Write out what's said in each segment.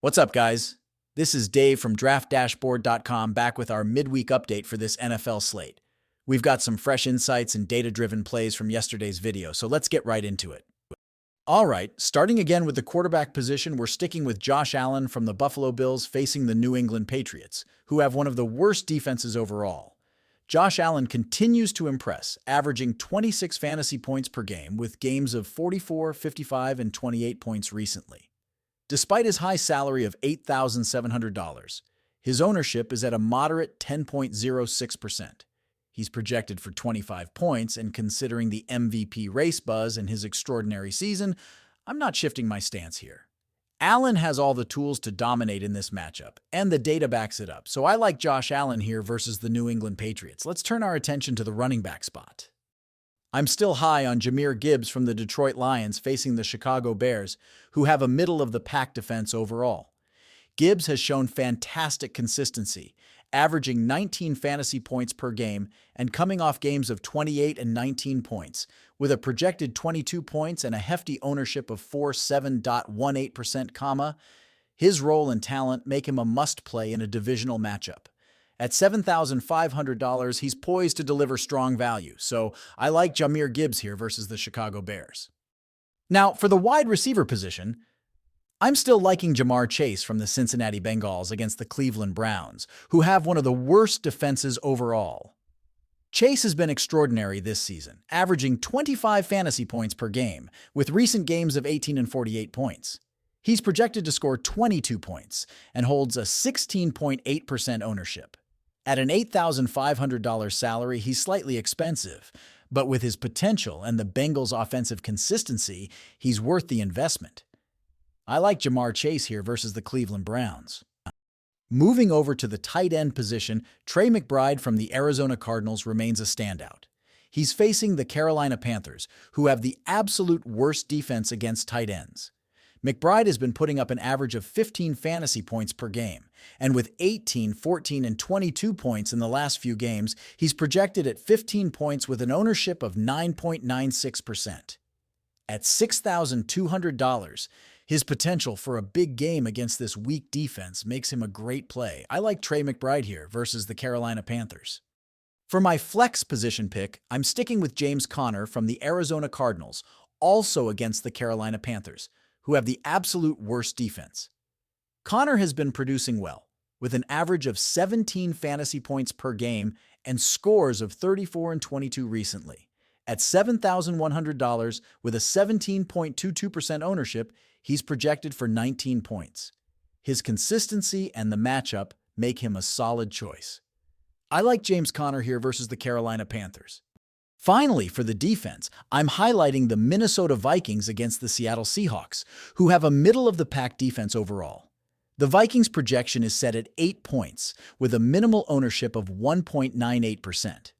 What's up, guys? This is Dave from DraftDashboard.com back with our midweek update for this NFL slate. We've got some fresh insights and data-driven plays from yesterday's video, so let's get right into it. All right, starting again with the quarterback position, we're sticking with Josh Allen from the Buffalo Bills facing the New England Patriots, who have one of the worst defenses overall. Josh Allen continues to impress, averaging 26 fantasy points per game with games of 44, 55, and 28 points recently. Despite his high salary of $8,700, his ownership is at a moderate 10.06%. He's projected for 25 points, and considering the MVP race buzz and his extraordinary season, I'm not shifting my stance here. Allen has all the tools to dominate in this matchup, and the data backs it up, so I like Josh Allen here versus the New England Patriots. Let's turn our attention to the running back spot. I'm still high on Jahmyr Gibbs from the Detroit Lions facing the Chicago Bears, who have a middle-of-the-pack defense overall. Gibbs has shown fantastic consistency, averaging 19 fantasy points per game and coming off games of 28 and 19 points, with a projected 22 points and a hefty ownership of 47.18%, his role and talent make him a must-play in a divisional matchup. At $7,500, he's poised to deliver strong value, so I like Jahmyr Gibbs here versus the Chicago Bears. Now, for the wide receiver position, I'm still liking Jamar Chase from the Cincinnati Bengals against the Cleveland Browns, who have one of the worst defenses overall. Chase has been extraordinary this season, averaging 25 fantasy points per game, with recent games of 18 and 48 points. He's projected to score 22 points and holds a 16.8% ownership. At an $8,500 salary, he's slightly expensive, but with his potential and the Bengals' offensive consistency, he's worth the investment. I like Jamar Chase here versus the Cleveland Browns. Moving over to the tight end position, Trey McBride from the Arizona Cardinals remains a standout. He's facing the Carolina Panthers, who have the absolute worst defense against tight ends. McBride has been putting up an average of 15 fantasy points per game, and with 18, 14, and 22 points in the last few games, he's projected at 15 points with an ownership of 9.96%. At $6,200, his potential for a big game against this weak defense makes him a great play. I like Trey McBride here versus the Carolina Panthers. For my flex position pick, I'm sticking with James Conner from the Arizona Cardinals, also against the Carolina Panthers, who have the absolute worst defense. Conner has been producing well, with an average of 17 fantasy points per game and scores of 34 and 22 recently. At $7,100 with a 17.22% ownership, he's projected for 19 points. His consistency and the matchup make him a solid choice. I like James Conner here versus the Carolina Panthers. Finally, for the defense, I'm highlighting the Minnesota Vikings against the Seattle Seahawks, who have a middle-of-the-pack defense overall. The Vikings' projection is set at 8 points, with a minimal ownership of 1.98%.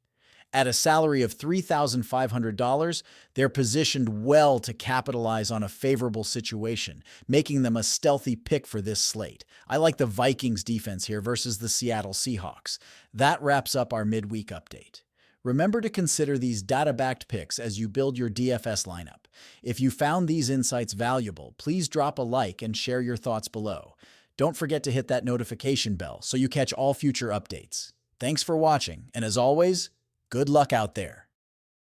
At a salary of $3,500, they're positioned well to capitalize on a favorable situation, making them a stealthy pick for this slate. I like the Vikings' defense here versus the Seattle Seahawks. That wraps up our midweek update. Remember to consider these data-backed picks as you build your DFS lineup. If you found these insights valuable, please drop a like and share your thoughts below. Don't forget to hit that notification bell so you catch all future updates. Thanks for watching, and as always, good luck out there.